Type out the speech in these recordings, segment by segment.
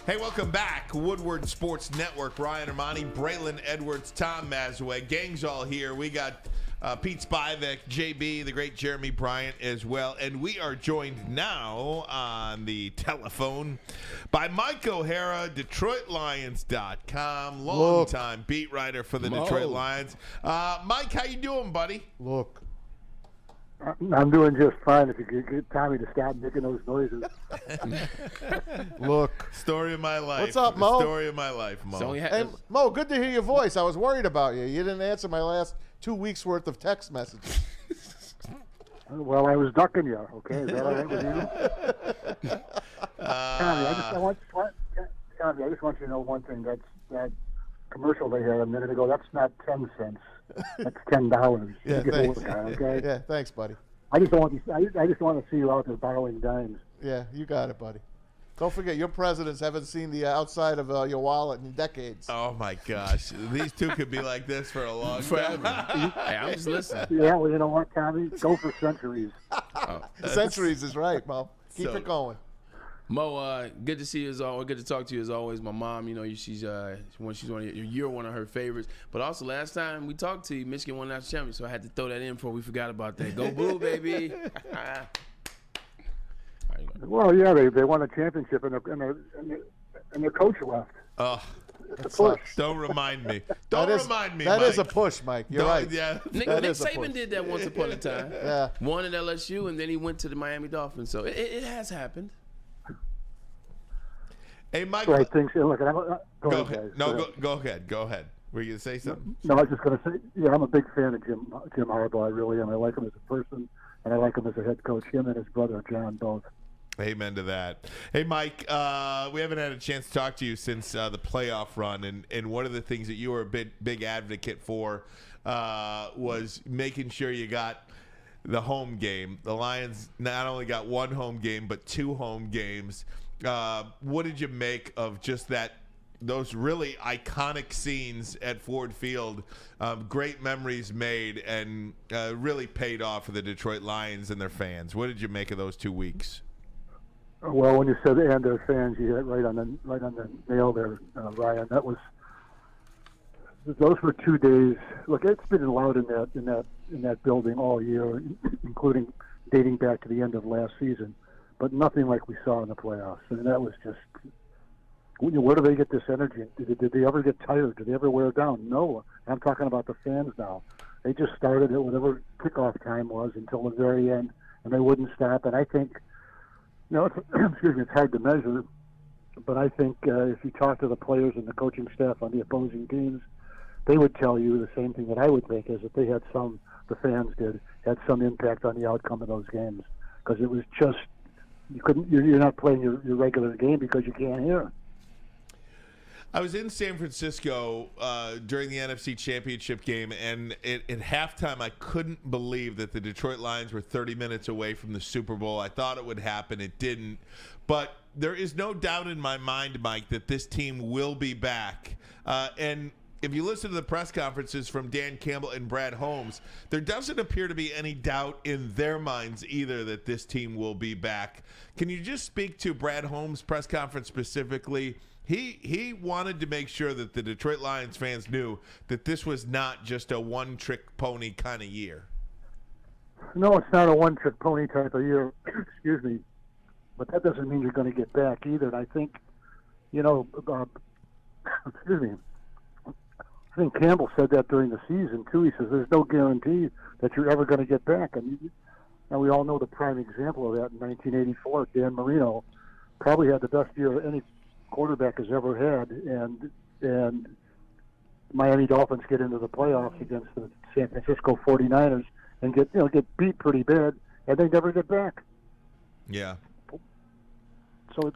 Hey, welcome back. Woodward Sports Network. Ryan Ermanni, Braylon Edwards, Tom Mazaway. Gang's all here. We got Pete Spivak, JB, the great Jeremy Bryant as well. And we are joined now on the telephone by Mike O'Hara, DetroitLions.com, longtime beat writer for the Detroit Lions. Mike, how you doing, buddy? Look. I'm doing just fine if you could get Tommy to stop making those noises. Look. Story of my life. What's up, Mo? Story of my life, Mo. Hey, Mo, good to hear your voice. I was worried about you. You didn't answer my last 2 weeks' worth of text messages. Well, I was ducking you, okay? Is that all right with you? Tommy, I just want you to know one thing. That commercial they had a minute ago, that's not 10 cents. That's $10. Yeah, thanks. Okay? Yeah, thanks, buddy. I just don't want to see you out there borrowing dimes. Yeah, you got it, buddy. Don't forget, your presidents haven't seen the outside of your wallet in decades. Oh, my gosh. These two could be like this for a long time. Hey, I'm just listening. Yeah, well, you know what, Tommy? Go for centuries. Centuries is right, Mo. Keep it going. Mo, good to see you as always. Good to talk to you as always. My mom, you know, she's one of you're one of her favorites. But also, last time we talked to you, Michigan won national champion, so I had to throw that in before we forgot about that. Go Blue, baby! Well, yeah, they won a championship, and their coach left. Oh, It's a push. don't remind me. Don't remind me, That Mike. is a push, Mike. You're right. Yeah. Nick is a Saban push. did that once upon a time. Yeah. Won at LSU, and then he went to the Miami Dolphins. So it has happened. Hey, Mike. So I think. Look, Go guys. ahead. No, go ahead. Go ahead. Were you going to say something? No, I was just going to say, yeah, I'm a big fan of Jim Harbaugh. I really am. I like him as a person, and I like him as a head coach. Him and his brother John both. Amen to that. Hey, Mike, we haven't had a chance to talk to you since the playoff run, and one of the things that you were a big advocate for was making sure you got the home game. The Lions not only got one home game, but 2 home games. What did you make of just those really iconic scenes at Ford Field? Great memories made, and really paid off for the Detroit Lions and their fans. What did you make of those 2 weeks? Well, when you said and their fans, you hit it right on the nail there, Ryan. Those were 2 days. Look, it's been loud in that building all year, including dating back to the end of last season, but nothing like we saw in the playoffs. And that was just. Where do they get this energy? Did they ever get tired? Did they ever wear down? No. I'm talking about the fans now. They just started at whatever kickoff time was until the very end, and they wouldn't stop. And I think, excuse me, it's hard to measure, but I think if you talk to the players and the coaching staff on the opposing teams, they would tell you the same thing that I would think, is that the fans had some impact on the outcome of those games, because it was just you're not playing your regular game because you can't hear. I was in San Francisco during the NFC Championship game, and at halftime, I couldn't believe that the Detroit Lions were 30 minutes away from the Super Bowl. I thought it would happen. It didn't. But there is no doubt in my mind, Mike, that this team will be back. And if you listen to the press conferences from Dan Campbell and Brad Holmes, there doesn't appear to be any doubt in their minds either that this team will be back. Can you just speak to Brad Holmes' press conference specifically? He wanted to make sure that the Detroit Lions fans knew that this was not just a one-trick pony kind of year. No, it's not a one-trick pony type of year. Excuse me. But that doesn't mean you're going to get back either. And I think, excuse me, I think Campbell said that during the season, too. He says there's no guarantee that you're ever going to get back. And we all know the prime example of that in 1984. Dan Marino probably had the best year any quarterback has ever had, and Miami Dolphins get into the playoffs against the San Francisco 49ers and get beat pretty bad, and they never get back. Yeah. So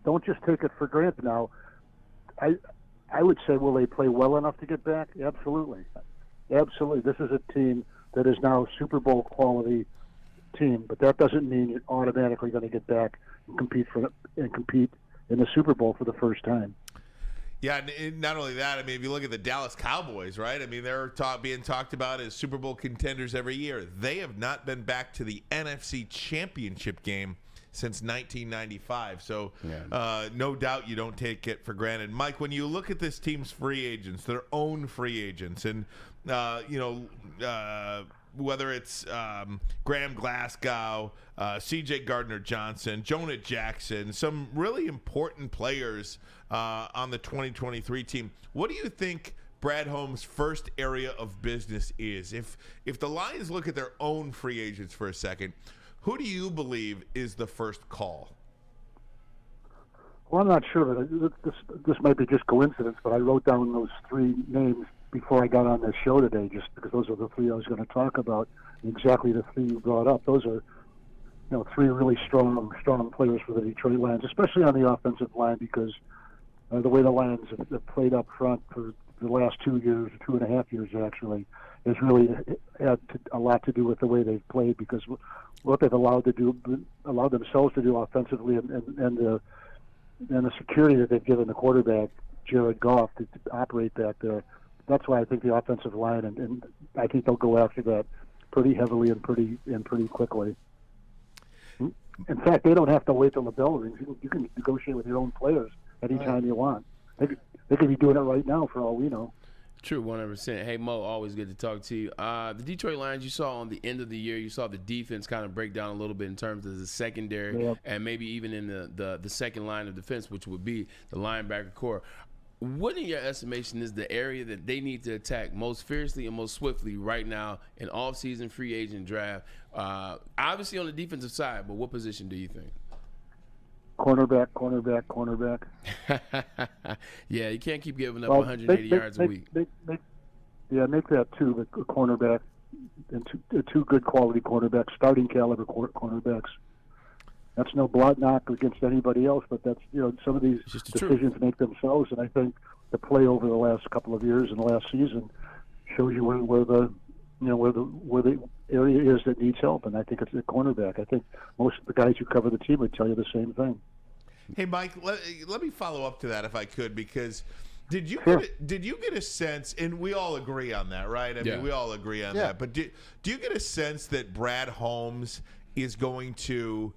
don't just take it for granted now. I would say, will they play well enough to get back? Absolutely. Absolutely. This is a team that is now a Super Bowl quality team, but that doesn't mean you're automatically going to get back and compete in the Super Bowl for the first time. Yeah, and not only that, I mean, if you look at the Dallas Cowboys, right? I mean, they're being talked about as Super Bowl contenders every year. They have not been back to the NFC Championship game since 1995. So Yeah. no doubt you don't take it for granted. Mike, when you look at this team's free agents, their own free agents, and whether it's Graham Glasgow, C.J. Gardner-Johnson, Jonah Jackson, some really important players on the 2023 team. What do you think Brad Holmes' first area of business is? If the Lions look at their own free agents for a second, who do you believe is the first call? Well, I'm not sure, but this might be just coincidence, but I wrote down those three names before I got on this show today, just because those are the three I was going to talk about. Exactly the three you brought up. Those are, three really strong players for the Detroit Lions, especially on the offensive line, because the way the Lions have played up front for the last 2 years, 2.5 years actually, has really had a lot to do with the way they've played, because what they've allowed themselves to do offensively, and the security that they've given the quarterback, Jared Goff, to operate back there. That's why I think the offensive line, and I think they'll go after that pretty heavily and pretty quickly. In fact, they don't have to wait till the bell rings. You can negotiate with your own players anytime you want. They could be doing it right now for all we know. True, 100%. Hey, Mo, always good to talk to you. The Detroit Lions, you saw on the end of the year, you saw the defense kind of break down a little bit in terms of the secondary, and maybe even in the second line of defense, which would be the linebacker core. What, in your estimation, is the area that they need to attack most fiercely and most swiftly right now in off-season free agent draft? Obviously on the defensive side, but what position do you think? Cornerback. Yeah, you can't keep giving up 180 yards a week. Make that two, but a cornerback and two good quality cornerbacks, starting caliber cornerbacks. That's no knock against anybody else, but that's some of these decisions make themselves, and I think the play over the last couple of years and the last season shows you where the area is that needs help, and I think it's the cornerback. I think most of the guys who cover the team would tell you the same thing. Hey, Mike, let me follow up to that if I could, because did you get a sense, and we all agree on that, right? I mean, we all agree on that. But do you get a sense that Brad Holmes is going to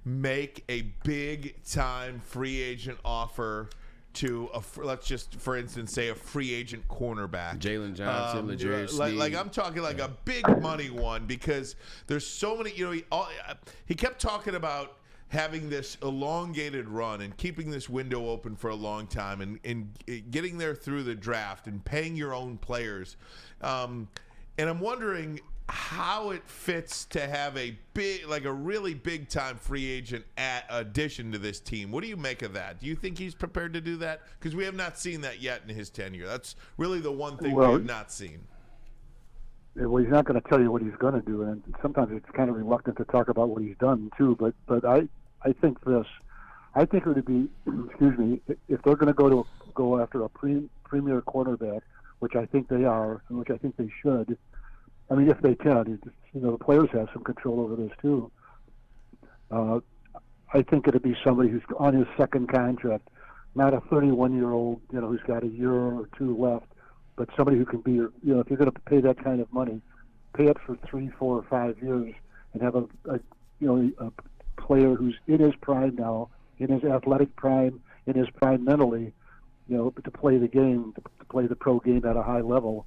make a big-time free agent offer to let's just, for instance, say a free agent cornerback, Jalen Johnson, L'Jarius Sneed. like I'm talking like a big money one, because there's so many. He kept talking about having this elongated run and keeping this window open for a long time, and getting there through the draft and paying your own players. And I'm wondering how it fits to have a really big time free agent addition to this team. What do you make of that? Do you think he's prepared to do that? Because we have not seen that yet in his tenure. That's really the one thing we have not seen. Well, he's not going to tell you what he's going to do, and sometimes it's kind of reluctant to talk about what he's done too. But I think this. I think it would be, if they're going to go after a premier quarterback, which I think they are, and which I think they should. I mean, if they can, the players have some control over this too. I think it'd be somebody who's on his second contract, not a 31-year-old, who's got a year or two left, but somebody who can be, if you're going to pay that kind of money, pay it for 3, 4, or 5 years, and have a player who's in his prime now, in his athletic prime, in his prime mentally, to play the game, to play the pro game at a high level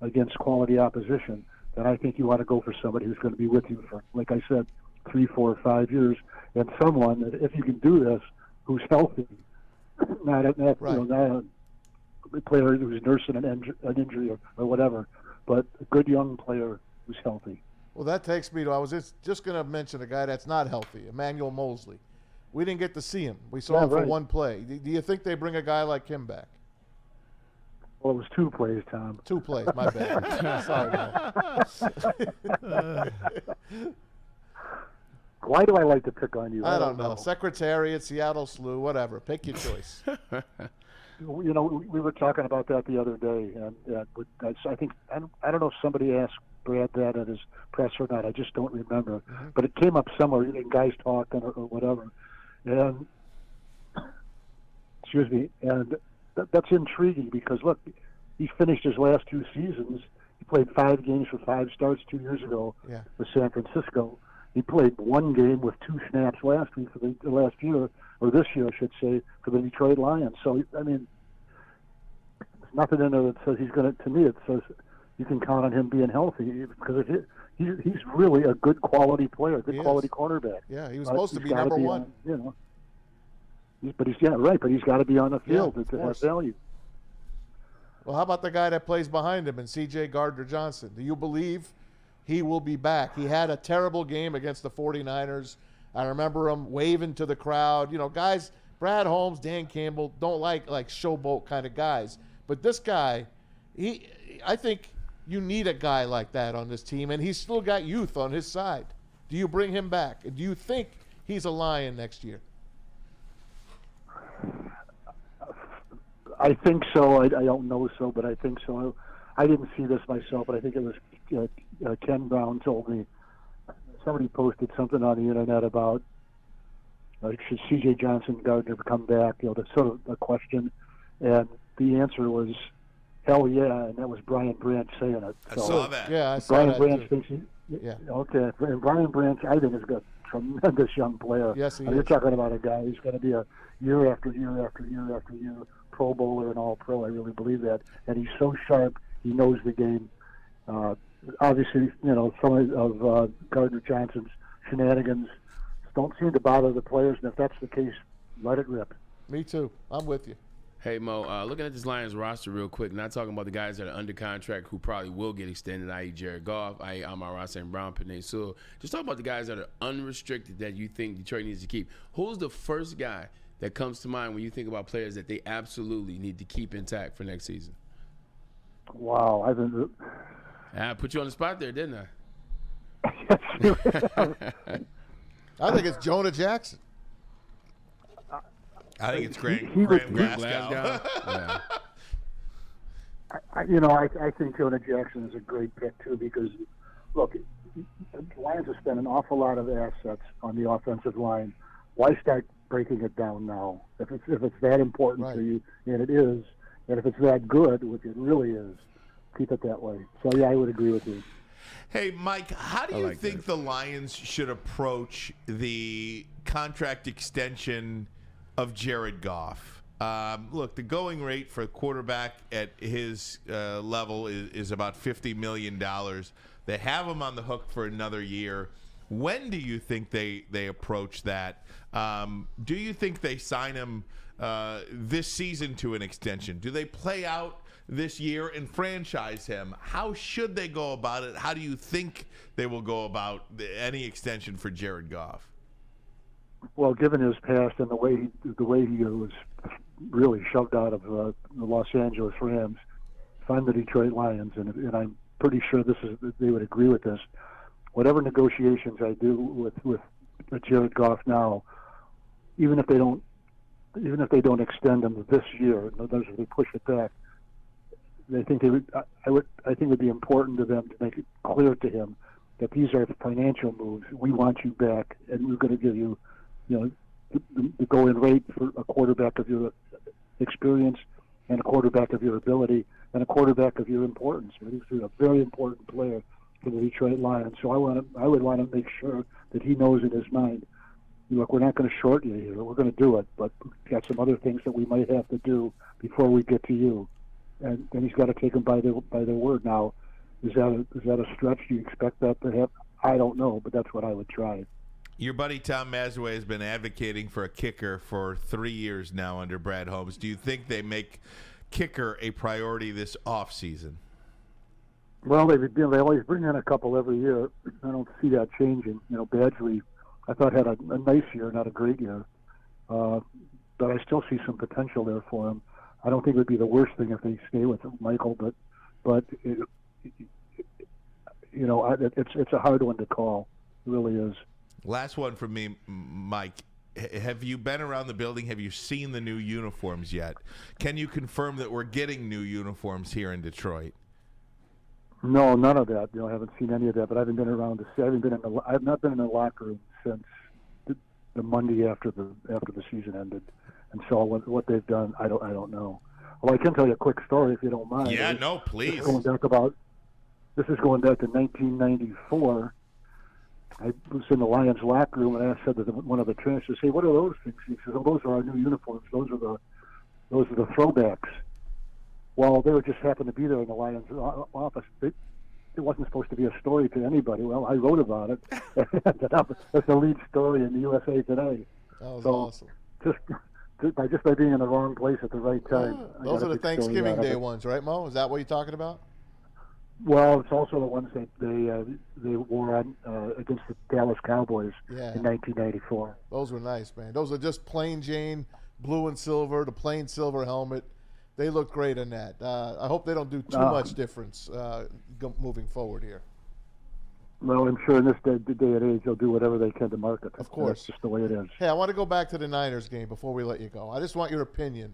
against quality opposition. Then I think you want to go for somebody who's going to be with you for, like I said, 3, 4, or 5 years, and someone that, if you can do this, who's healthy, not a player who's nursing an injury or whatever, but a good young player who's healthy. Well, that takes me to, I was just going to mention a guy that's not healthy, Emmanuel Mosley. We didn't get to see him. We saw him for one play. Do you think they bring a guy like him back? Well, it was 2 plays, Tom. 2 plays, my bad. Sorry, man. Why do I like to pick on you? I don't know. Secretariat, Seattle Slew, whatever. Pick your choice. We were talking about that the other day, and I think I don't know if somebody asked Brad that at his press or not. I just don't remember. Mm-hmm. But it came up somewhere, guys talking or whatever, and and that's intriguing because look, he finished his last 2 seasons. He played 5 games for 5 starts 2 years ago with San Francisco, He played one game with 2 snaps last year, or this year, I should say, for the Detroit Lions. So, I mean, there's nothing in there that says he's going to. To me, it says you can count on him being healthy because he's really a good quality player, good quality cornerback. Yeah, he was supposed to be number one. But he's got to be on the field to have value. Well, how about the guy that plays behind him, and C.J. Gardner-Johnson? Do you believe he will be back? He had a terrible game against the 49ers. I remember him waving to the crowd. You know, guys, Brad Holmes, Dan Campbell don't like showboat kind of guys. But this guy, I think you need a guy like that on this team, and he's still got youth on his side. Do you bring him back? Do you think he's a Lion next year? I think so. I don't know so, but I think so. I didn't see this myself, but I think it was Ken Brown told me. Somebody posted something on the internet about should C.J. Gardner come back? That's sort of a question, and the answer was hell yeah, and that was Brian Branch saying it. I saw that. Yeah, I saw that Branch too. thinks okay, and Brian Branch I think is a tremendous young player. Yes, he is. You're talking about a guy who's going to be a year after year after year after year Pro Bowler and All Pro. I really believe that, and he's so sharp. He knows the game. Obviously, some of Gardner Johnson's shenanigans don't seem to bother the players, and if that's the case, let it rip. Me too. I'm with you. Hey, Mo, looking at this Lions roster real quick, not talking about the guys that are under contract who probably will get extended, i.e. Jared Goff, i.e. Amon-Ra, St. Brown, Penei Sewell. Just talk about the guys that are unrestricted that you think Detroit needs to keep. Who's the first guy that comes to mind when you think about players that they absolutely need to keep intact for next season? Wow. I put you on the spot there, didn't I? I think it's Jonah Jackson. I think it's Graham Glasgow. Yeah. I think Jonah Jackson is a great pick too because, look, the Lions have spent an awful lot of assets on the offensive line. Why start breaking it down now? If it's that important to you, and it is, and if it's that good, which it really is, keep it that way. So yeah, I would agree with you. Hey, Mike, how do you think the Lions should approach the contract extension of Jared Goff? Look, the going rate for a quarterback at his level is about $50 million. They have him on the hook for another year. When do you think they approach that? Do you think they sign him this season to an extension? Do they play out this year and franchise him? How should they go about it? How do you think they will go about any extension for Jared Goff? Well, given his past and the way he was really shoved out of the Los Angeles Rams, if I'm the Detroit Lions, and I'm pretty sure they would agree with this. Whatever negotiations I do with Jared Goff now, even if they don't extend him this year, in other words, if they push it back, I think it would be important to them to make it clear to him that these are financial moves. We want you back, and we're going to give you, the going rate for a quarterback of your experience and a quarterback of your ability and a quarterback of your importance. He's a very important player for the Detroit Lions. So I would want to make sure that he knows in his mind, look, we're not going to short you here. We're going to do it, but we've got some other things that we might have to do before we get to you. And he's got to take them by their word. Now, is that a stretch? Do you expect that to happen? I don't know, but that's what I would try. Your buddy Tom Mazaway has been advocating for a kicker for 3 years now under Brad Holmes. Do you think they make kicker a priority this offseason? Well, they always bring in a couple every year. I don't see that changing. Badgley, I thought had a nice year, not a great year, but I still see some potential there for him. I don't think it would be the worst thing if they stay with Michael, but it's a hard one to call. It really is. Last one from me, Mike. Have you been around the building? Have you seen the new uniforms yet? Can you confirm that we're getting new uniforms here in Detroit? No, none of that. I haven't seen any of that. But I haven't been around to see. I've not been in the locker room since the Monday after the season ended, and so what they've done, I don't know. Well, I can tell you a quick story if you don't mind. Yeah, no, please. This is going back to 1994. I was in the Lions locker room, and I said to one of the trainers, "Hey, what are those things?" He says, "Oh, those are our new uniforms. Those are the throwbacks." Well, they were just happened to be there in the Lions office. It wasn't supposed to be a story to anybody. Well, I wrote about it. That's the lead story in the USA Today. That was So, awesome. Just by being in the wrong place at the right time. I Those got are a the big story Thanksgiving out of Day it. ones, right, Mo? Is that what you're talking about? Well, it's also the ones that they wore on against the Dallas Cowboys in 1994. Those were nice, man. Those are just plain Jane, blue and silver, the plain silver helmet. They look great in that. I hope they don't do too much difference moving forward here. Well, I'm sure in this day and age, they'll do whatever they can to market. Of course. That's just the way it is. Hey, I want to go back to the Niners game before we let you go. I just want your opinion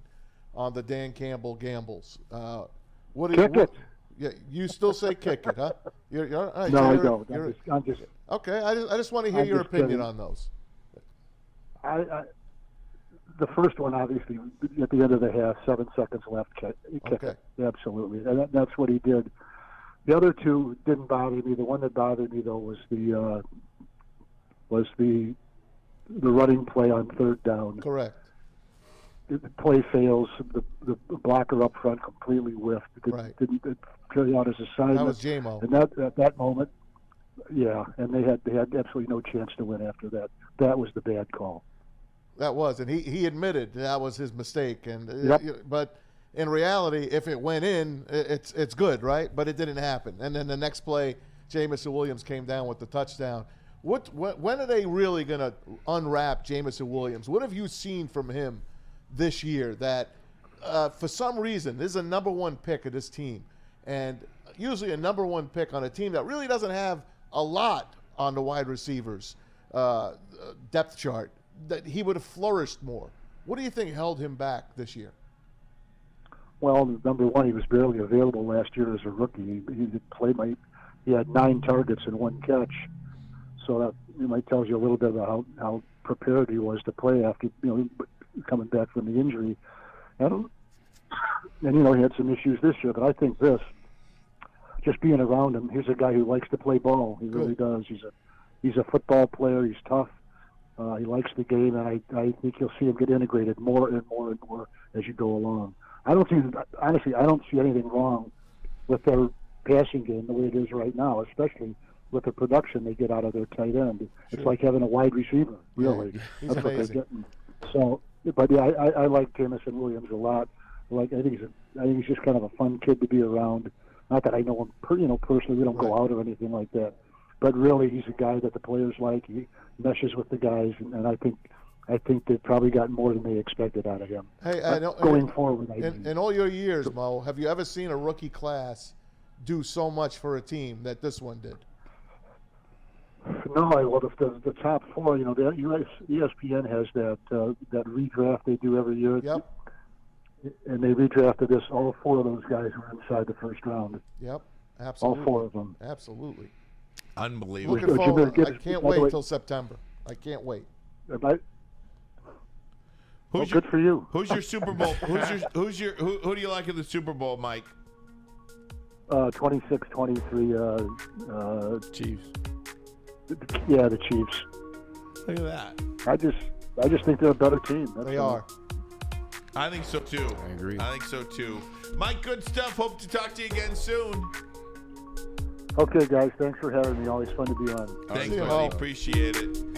on the Dan Campbell gambles. Kick it. Yeah, you still say kick it, huh? You're all right. No, I don't. I'm just okay. I just want to hear your opinion on those. The first one, obviously, at the end of the half, 7 seconds left, kick it. Absolutely. And that's what he did. The other two didn't bother me. The one that bothered me, though, was the running play on third down. Correct. The play fails. The blocker up front completely whiffed. Didn't carry out his assignment. That was J-Mo. And at that moment, and they had absolutely no chance to win after that. That was the bad call. That was, and he admitted that was his mistake. And but in reality, if it went in, it's good, right? But it didn't happen. And then the next play, Jamison Williams came down with the touchdown. When are they really going to unwrap Jamison Williams? What have you seen from him this year that, for some reason, this is a number one pick of this team, and usually a number one pick on a team that really doesn't have a lot on the wide receivers depth chart, that he would have flourished more. What do you think held him back this year? Well, number one, he was barely available last year as a rookie. He had 9 targets and 1 catch, so that might tells you a little bit about how prepared he was to play after coming back from the injury. And he had some issues this year, but I think just being around him, he's a guy who likes to play ball. He really does. He's a football player. He's tough. He likes the game, and I think you'll see him get integrated more and more and more as you go along. I don't see anything wrong with their passing game the way it is right now, especially with the production they get out of their tight end. Sure. It's like having a wide receiver, really. He's That's amazing. what they're getting. So, but yeah, I like Jamison Williams a lot. I think he's just kind of a fun kid to be around. Not that I know him, personally. We don't go out or anything like that. But really, he's a guy that the players like. He meshes with the guys, and I think they've probably gotten more than they expected out of him. Hey, going forward, in all your years, Mo, have you ever seen a rookie class do so much for a team that this one did? No, well, the top 4, the ESPN has that redraft they do every year. Yep. And they redrafted all 4 of those guys were inside the first round. Yep, absolutely. All 4 of them. Absolutely. Unbelievable. Looking forward. I can't wait until September. I can't wait. Good for you. Who's your Super Bowl? Who do you like in the Super Bowl, Mike? 26-23. Chiefs. Yeah, the Chiefs. Look at that. I just think they're a better team. They are. I think so too. I agree. I think so too. Mike, good stuff. Hope to talk to you again soon. Okay, guys. Thanks for having me. Always fun to be on. Thanks, buddy. Appreciate it.